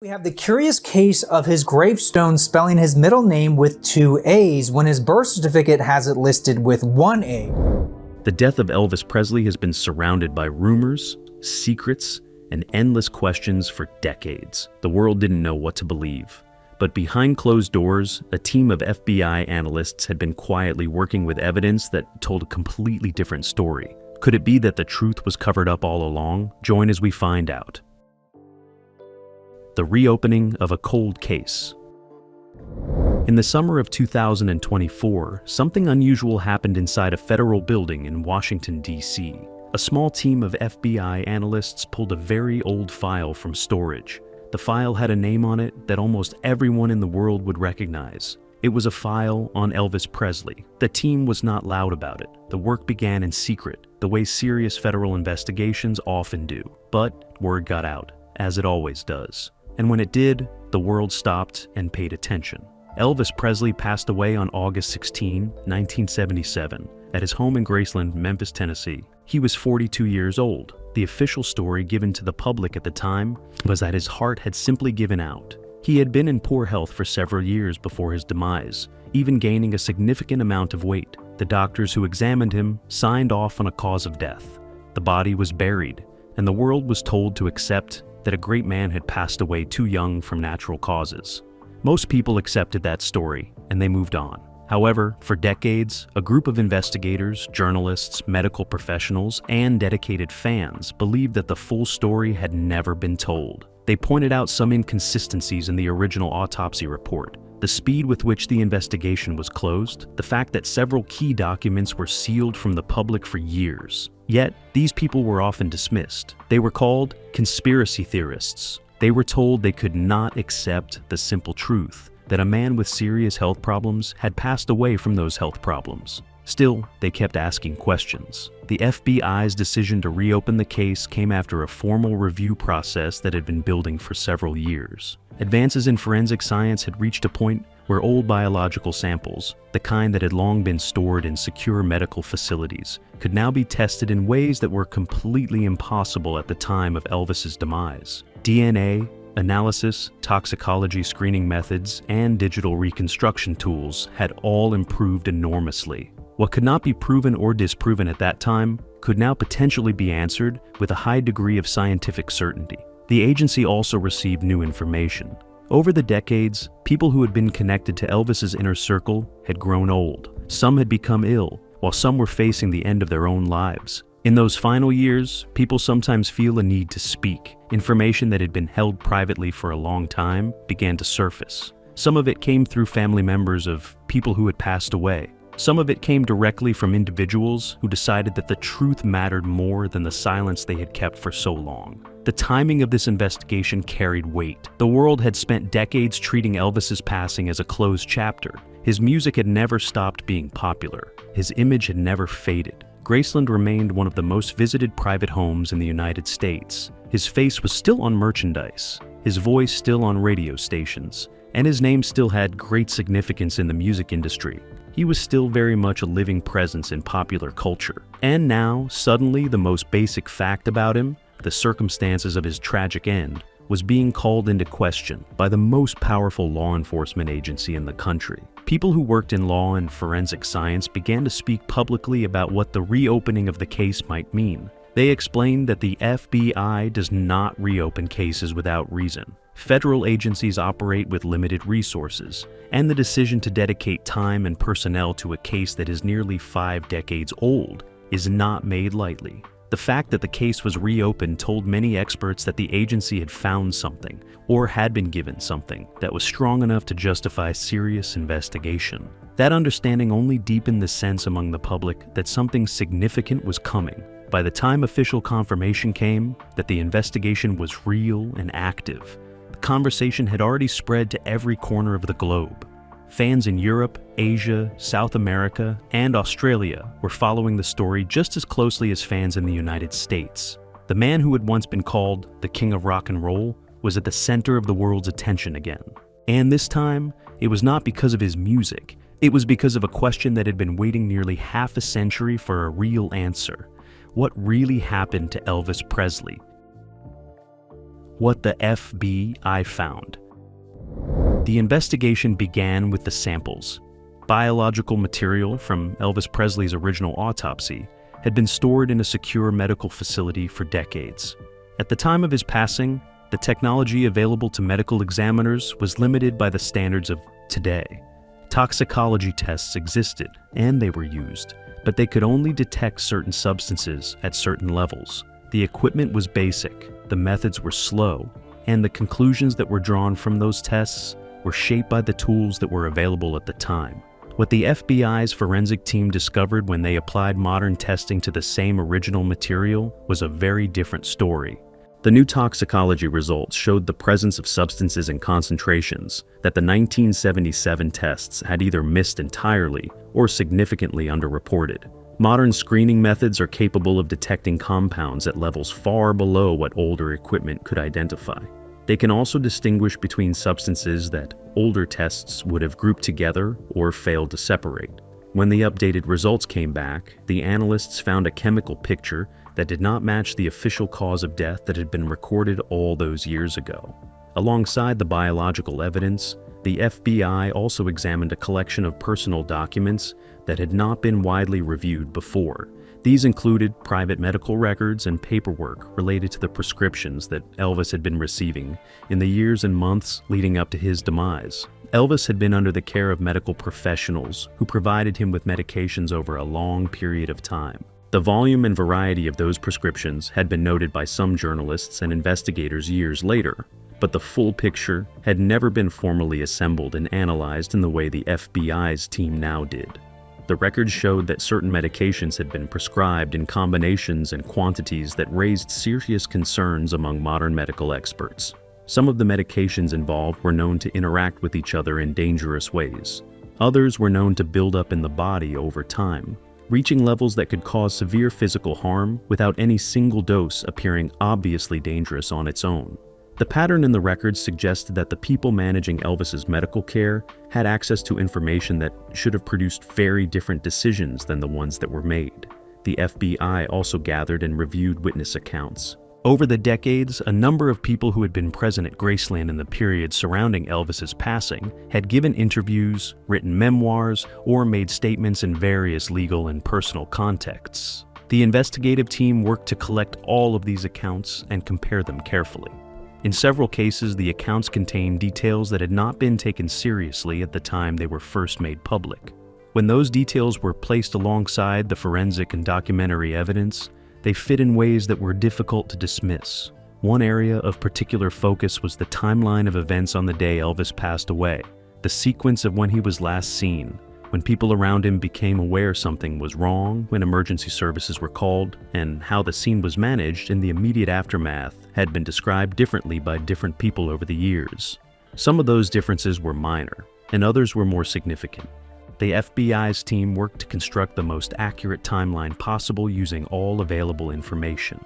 We have the curious case of his gravestone spelling his middle name with 2 A's when his birth certificate has it listed with 1 A. The death of Elvis Presley has been surrounded by rumors, secrets, and endless questions for decades. The world didn't know what to believe. But behind closed doors, a team of FBI analysts had been quietly working with evidence that told a completely different story. Could it be that the truth was covered up all along? Join as we find out. The reopening of a cold case. In the summer of 2024, something unusual happened inside a federal building in Washington, D.C. A small team of FBI analysts pulled a very old file from storage. The file had a name on it that almost everyone in the world would recognize. It was a file on Elvis Presley. The team was not loud about it. The work began in secret, the way serious federal investigations often do. But word got out, as it always does. And when it did, the world stopped and paid attention. Elvis Presley passed away on August 16, 1977, at his home in Graceland, Memphis, Tennessee. He was 42 years old. The official story given to the public at the time was that his heart had simply given out. He had been in poor health for several years before his demise, even gaining a significant amount of weight. The doctors who examined him signed off on a cause of death. The body was buried, and the world was told to accept that a great man had passed away too young from natural causes. Most people accepted that story, and they moved on. However, for decades, a group of investigators, journalists, medical professionals, and dedicated fans believed that the full story had never been told. They pointed out some inconsistencies in the original autopsy report, the speed with which the investigation was closed, the fact that several key documents were sealed from the public for years. Yet, these people were often dismissed. They were called conspiracy theorists. They were told they could not accept the simple truth that a man with serious health problems had passed away from those health problems. Still, they kept asking questions. The FBI's decision to reopen the case came after a formal review process that had been building for several years. Advances in forensic science had reached a point where old biological samples, the kind that had long been stored in secure medical facilities, could now be tested in ways that were completely impossible at the time of Elvis's demise. DNA analysis, toxicology screening methods, and digital reconstruction tools had all improved enormously. What could not be proven or disproven at that time could now potentially be answered with a high degree of scientific certainty. The agency also received new information. Over the decades, people who had been connected to Elvis's inner circle had grown old. Some had become ill, while some were facing the end of their own lives. In those final years, people sometimes feel a need to speak. Information that had been held privately for a long time began to surface. Some of it came through family members of people who had passed away. Some of it came directly from individuals who decided that the truth mattered more than the silence they had kept for so long. The timing of this investigation carried weight. The world had spent decades treating Elvis's passing as a closed chapter. His music had never stopped being popular. His image had never faded. Graceland remained one of the most visited private homes in the United States. His face was still on merchandise, his voice still on radio stations, and his name still had great significance in the music industry. He was still very much a living presence in popular culture. And now, suddenly, the most basic fact about him, the circumstances of his tragic end, was being called into question by the most powerful law enforcement agency in the country. People who worked in law and forensic science began to speak publicly about what the reopening of the case might mean. They explained that the FBI does not reopen cases without reason. Federal agencies operate with limited resources, and the decision to dedicate time and personnel to a case that is nearly 5 decades old is not made lightly. The fact that the case was reopened told many experts that the agency had found something, or had been given something, that was strong enough to justify serious investigation. That understanding only deepened the sense among the public that something significant was coming. By the time official confirmation came that the investigation was real and active, the conversation had already spread to every corner of the globe. Fans in Europe, Asia, South America, and Australia were following the story just as closely as fans in the United States. The man who had once been called the King of Rock and Roll was at the center of the world's attention again. And this time, it was not because of his music. It was because of a question that had been waiting nearly half a century for a real answer. What really happened to Elvis Presley? What the FBI found. The investigation began with the samples. Biological material from Elvis Presley's original autopsy had been stored in a secure medical facility for decades. At the time of his passing, the technology available to medical examiners was limited by the standards of today. Toxicology tests existed, and they were used, but they could only detect certain substances at certain levels. The equipment was basic, the methods were slow, and the conclusions that were drawn from those tests were shaped by the tools that were available at the time. What the FBI's forensic team discovered when they applied modern testing to the same original material was a very different story. The new toxicology results showed the presence of substances and concentrations that the 1977 tests had either missed entirely or significantly underreported. Modern screening methods are capable of detecting compounds at levels far below what older equipment could identify. They can also distinguish between substances that older tests would have grouped together or failed to separate. When the updated results came back, the analysts found a chemical picture that did not match the official cause of death that had been recorded all those years ago. Alongside the biological evidence, the FBI also examined a collection of personal documents that had not been widely reviewed before. These included private medical records and paperwork related to the prescriptions that Elvis had been receiving in the years and months leading up to his demise. Elvis had been under the care of medical professionals who provided him with medications over a long period of time. The volume and variety of those prescriptions had been noted by some journalists and investigators years later, but the full picture had never been formally assembled and analyzed in the way the FBI's team now did. The records showed that certain medications had been prescribed in combinations and quantities that raised serious concerns among modern medical experts. Some of the medications involved were known to interact with each other in dangerous ways. Others were known to build up in the body over time, reaching levels that could cause severe physical harm without any single dose appearing obviously dangerous on its own. The pattern in the records suggested that the people managing Elvis's medical care had access to information that should have produced very different decisions than the ones that were made. The FBI also gathered and reviewed witness accounts. Over the decades, a number of people who had been present at Graceland in the period surrounding Elvis's passing had given interviews, written memoirs, or made statements in various legal and personal contexts. The investigative team worked to collect all of these accounts and compare them carefully. In several cases, the accounts contained details that had not been taken seriously at the time they were first made public. When those details were placed alongside the forensic and documentary evidence, they fit in ways that were difficult to dismiss. One area of particular focus was the timeline of events on the day Elvis passed away, the sequence of when he was last seen, when people around him became aware something was wrong, when emergency services were called, and how the scene was managed in the immediate aftermath had been described differently by different people over the years. Some of those differences were minor, and others were more significant. The FBI's team worked to construct the most accurate timeline possible using all available information,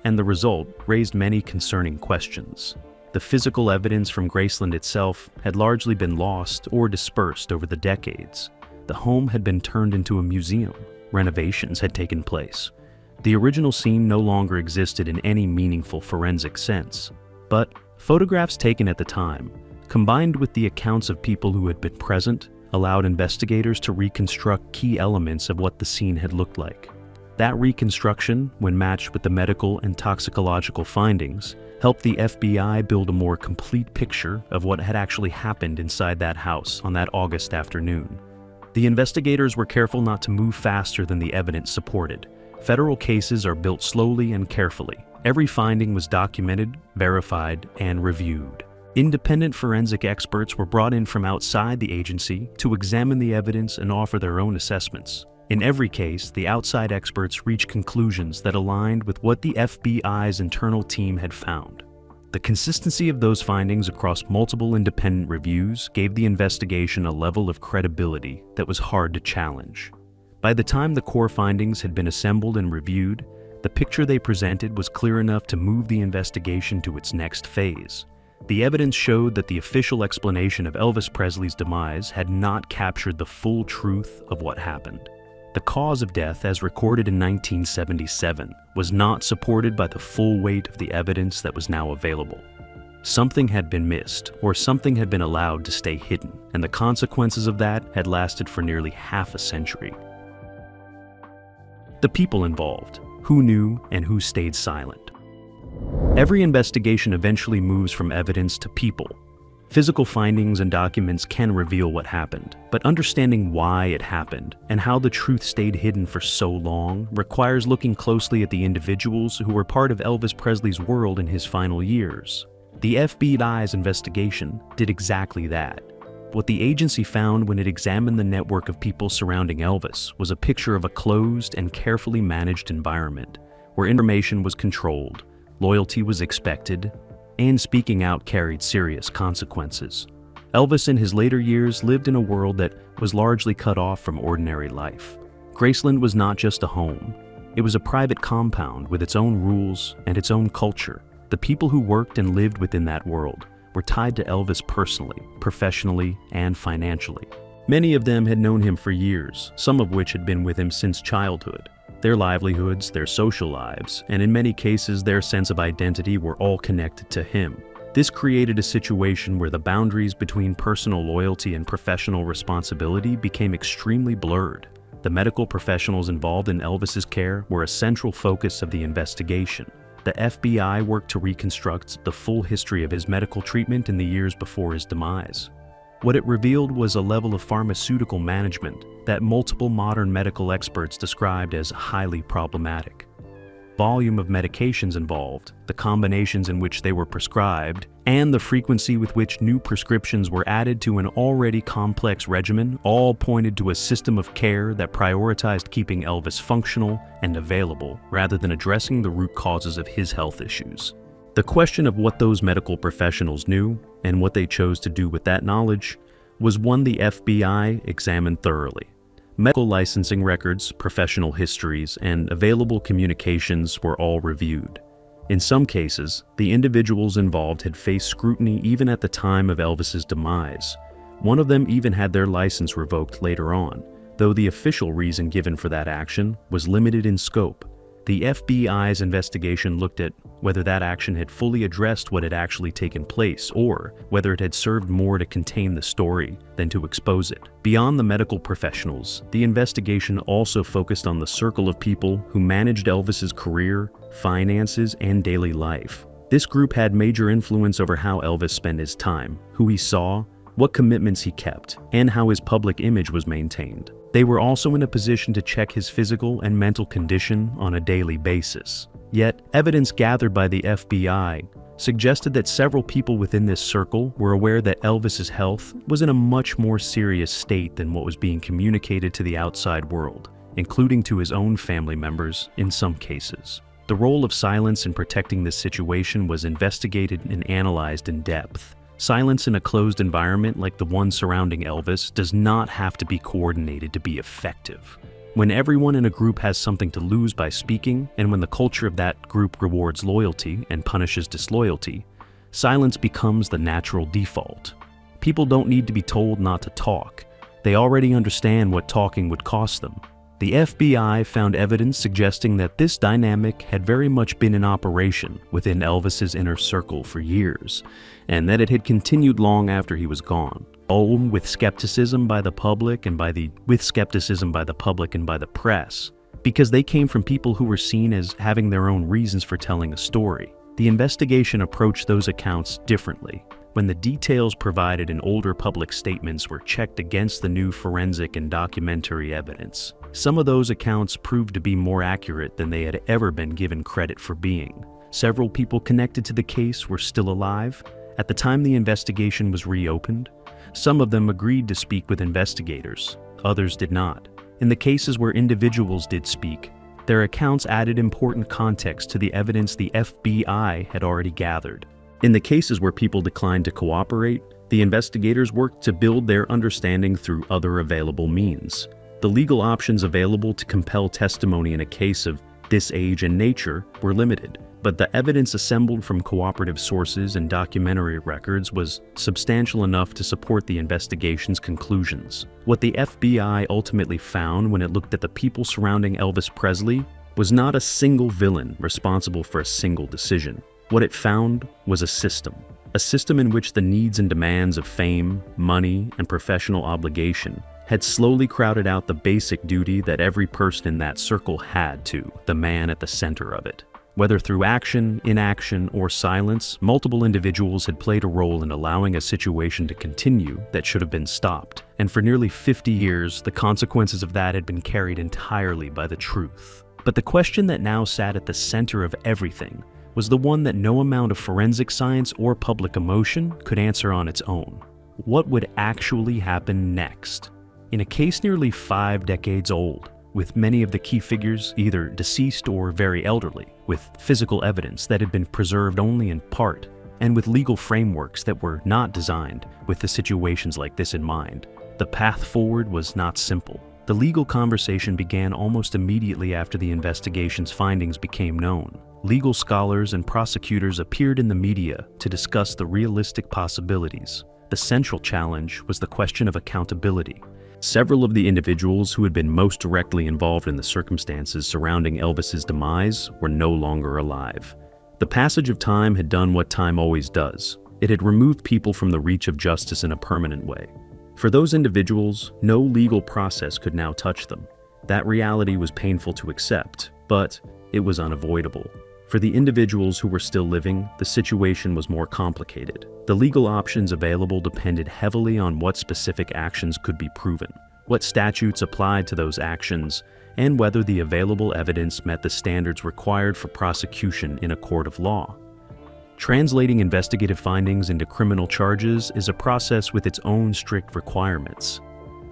and the result raised many concerning questions. The physical evidence from Graceland itself had largely been lost or dispersed over the decades. The home had been turned into a museum. Renovations had taken place. The original scene no longer existed in any meaningful forensic sense. But photographs taken at the time, combined with the accounts of people who had been present, allowed investigators to reconstruct key elements of what the scene had looked like. That reconstruction, when matched with the medical and toxicological findings, helped the FBI build a more complete picture of what had actually happened inside that house on that August afternoon. The investigators were careful not to move faster than the evidence supported. Federal cases are built slowly and carefully. Every finding was documented, verified, and reviewed. Independent forensic experts were brought in from outside the agency to examine the evidence and offer their own assessments. In every case, the outside experts reached conclusions that aligned with what the FBI's internal team had found. The consistency of those findings across multiple independent reviews gave the investigation a level of credibility that was hard to challenge. By the time the core findings had been assembled and reviewed, the picture they presented was clear enough to move the investigation to its next phase. The evidence showed that the official explanation of Elvis Presley's demise had not captured the full truth of what happened. The cause of death, as recorded in 1977, was not supported by the full weight of the evidence that was now available. Something had been missed, or something had been allowed to stay hidden, and the consequences of that had lasted for nearly half a century. The people involved, who knew and who stayed silent. Every investigation eventually moves from evidence to people. Physical findings and documents can reveal what happened, but understanding why it happened and how the truth stayed hidden for so long requires looking closely at the individuals who were part of Elvis Presley's world in his final years. The FBI's investigation did exactly that. What the agency found when it examined the network of people surrounding Elvis was a picture of a closed and carefully managed environment where information was controlled, loyalty was expected, and speaking out carried serious consequences. Elvis in his later years lived in a world that was largely cut off from ordinary life. Graceland was not just a home. It was a private compound with its own rules and its own culture. The people who worked and lived within that world were tied to Elvis personally, professionally, and financially. Many of them had known him for years, some of which had been with him since childhood. Their livelihoods, their social lives, and in many cases their sense of identity were all connected to him. This created a situation where the boundaries between personal loyalty and professional responsibility became extremely blurred. The medical professionals involved in Elvis's care were a central focus of the investigation. The FBI worked to reconstruct the full history of his medical treatment in the years before his demise. What it revealed was a level of pharmaceutical management that multiple modern medical experts described as highly problematic. Volume of medications involved, the combinations in which they were prescribed, and the frequency with which new prescriptions were added to an already complex regimen all pointed to a system of care that prioritized keeping Elvis functional and available rather than addressing the root causes of his health issues. The question of what those medical professionals knew and what they chose to do with that knowledge was one the FBI examined thoroughly. Medical licensing records, professional histories, and available communications were all reviewed. In some cases, the individuals involved had faced scrutiny even at the time of Elvis's demise. One of them even had their license revoked later on, though the official reason given for that action was limited in scope. The FBI's investigation looked at whether that action had fully addressed what had actually taken place, or whether it had served more to contain the story than to expose it. Beyond the medical professionals, the investigation also focused on the circle of people who managed Elvis's career, finances, and daily life. This group had major influence over how Elvis spent his time, who he saw, what commitments he kept, and how his public image was maintained. They were also in a position to check his physical and mental condition on a daily basis. Yet, evidence gathered by the FBI suggested that several people within this circle were aware that Elvis's health was in a much more serious state than what was being communicated to the outside world, including to his own family members in some cases. The role of silence in protecting this situation was investigated and analyzed in depth. Silence in a closed environment like the one surrounding Elvis does not have to be coordinated to be effective. When everyone in a group has something to lose by speaking, and when the culture of that group rewards loyalty and punishes disloyalty, silence becomes the natural default. People don't need to be told not to talk. They already understand what talking would cost them. The FBI found evidence suggesting that this dynamic had very much been in operation within Elvis's inner circle for years, and that it had continued long after he was gone. All with skepticism by the public and by the press, because they came from people who were seen as having their own reasons for telling a story. The investigation approached those accounts differently. When the details provided in older public statements were checked against the new forensic and documentary evidence, some of those accounts proved to be more accurate than they had ever been given credit for being. Several people connected to the case were still alive at the time the investigation was reopened. Some of them agreed to speak with investigators, others did not. In the cases where individuals did speak, their accounts added important context to the evidence the FBI had already gathered. In the cases where people declined to cooperate, the investigators worked to build their understanding through other available means. The legal options available to compel testimony in a case of this age and nature were limited. but the evidence assembled from cooperative sources and documentary records was substantial enough to support the investigation's conclusions. What the FBI ultimately found when it looked at the people surrounding Elvis Presley was not a single villain responsible for a single decision. What it found was a system in which the needs and demands of fame, money, and professional obligation had slowly crowded out the basic duty that every person in that circle had to the man at the center of it. Whether through action, inaction, or silence, multiple individuals had played a role in allowing a situation to continue that should have been stopped. And for nearly 50 years, the consequences of that had been carried entirely by the truth. But the question that now sat at the center of everything was the one that no amount of forensic science or public emotion could answer on its own. What would actually happen next? In a case nearly 5 decades old, with many of the key figures either deceased or very elderly, with physical evidence that had been preserved only in part, and with legal frameworks that were not designed with the situations like this in mind, the path forward was not simple. The legal conversation began almost immediately after the investigation's findings became known. Legal scholars and prosecutors appeared in the media to discuss the realistic possibilities. The central challenge was the question of accountability. Several of the individuals who had been most directly involved in the circumstances surrounding Elvis's demise were no longer alive. The passage of time had done what time always does. It had removed people from the reach of justice in a permanent way. For those individuals, no legal process could now touch them. That reality was painful to accept, but it was unavoidable. For the individuals who were still living, the situation was more complicated. The legal options available depended heavily on what specific actions could be proven, what statutes applied to those actions, and whether the available evidence met the standards required for prosecution in a court of law. Translating investigative findings into criminal charges is a process with its own strict requirements.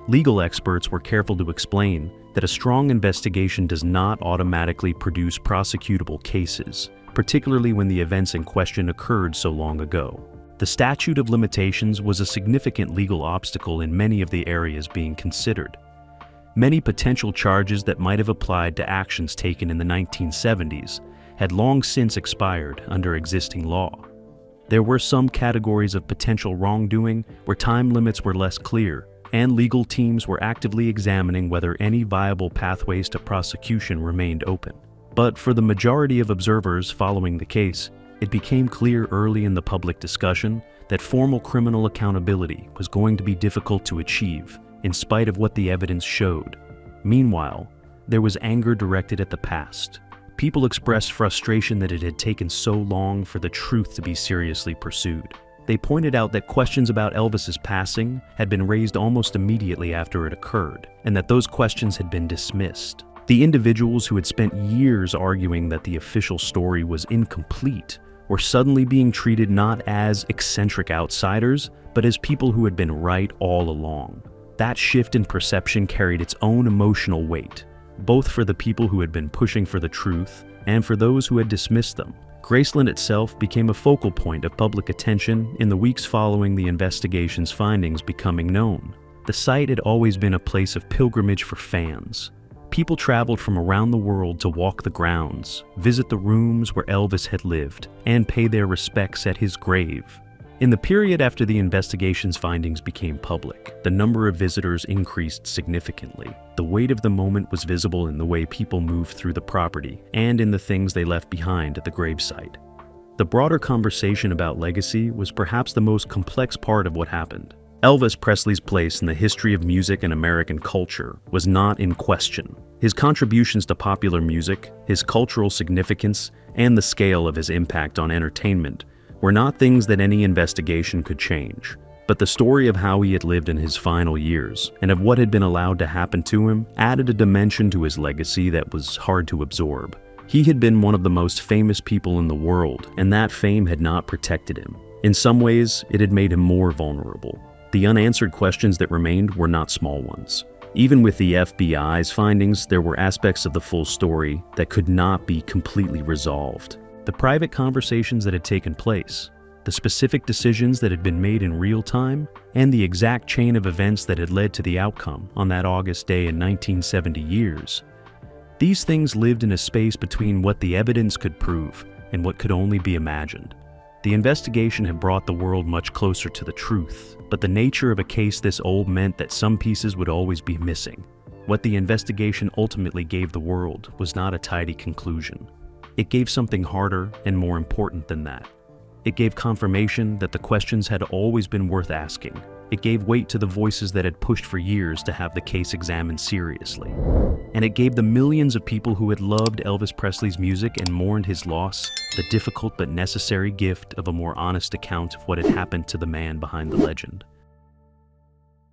Legal experts were careful to explain that a strong investigation does not automatically produce prosecutable cases, particularly when the events in question occurred so long ago. The statute of limitations was a significant legal obstacle in many of the areas being considered. Many potential charges that might have applied to actions taken in the 1970s had long since expired under existing law. There were some categories of potential wrongdoing where time limits were less clear, and legal teams were actively examining whether any viable pathways to prosecution remained open. But for the majority of observers following the case, it became clear early in the public discussion that formal criminal accountability was going to be difficult to achieve, in spite of what the evidence showed. Meanwhile, there was anger directed at the past. People expressed frustration that it had taken so long for the truth to be seriously pursued. They pointed out that questions about Elvis's passing had been raised almost immediately after it occurred, and that those questions had been dismissed. The individuals who had spent years arguing that the official story was incomplete were suddenly being treated not as eccentric outsiders, but as people who had been right all along. That shift in perception carried its own emotional weight, both for the people who had been pushing for the truth and for those who had dismissed them. Graceland itself became a focal point of public attention in the weeks following the investigation's findings becoming known. The site had always been a place of pilgrimage for fans. People traveled from around the world to walk the grounds, visit the rooms where Elvis had lived, and pay their respects at his grave. In the period after the investigation's findings became public, the number of visitors increased significantly. The weight of the moment was visible in the way people moved through the property and in the things they left behind at the gravesite. The broader conversation about legacy was perhaps the most complex part of what happened. Elvis Presley's place in the history of music and American culture was not in question. His contributions to popular music, his cultural significance, and the scale of his impact on entertainment were not things that any investigation could change. But the story of how he had lived in his final years, and of what had been allowed to happen to him, added a dimension to his legacy that was hard to absorb. He had been one of the most famous people in the world, and that fame had not protected him. In some ways, it had made him more vulnerable. The unanswered questions that remained were not small ones. Even with the FBI's findings, there were aspects of the full story that could not be completely resolved. The private conversations that had taken place, the specific decisions that had been made in real time, and the exact chain of events that had led to the outcome on that August day in 1970 years. These things lived in a space between what the evidence could prove and what could only be imagined. The investigation had brought the world much closer to the truth, but the nature of a case this old meant that some pieces would always be missing. What the investigation ultimately gave the world was not a tidy conclusion. It gave something harder and more important than that. It gave confirmation that the questions had always been worth asking. It gave weight to the voices that had pushed for years to have the case examined seriously. And it gave the millions of people who had loved Elvis Presley's music and mourned his loss the difficult but necessary gift of a more honest account of what had happened to the man behind the legend.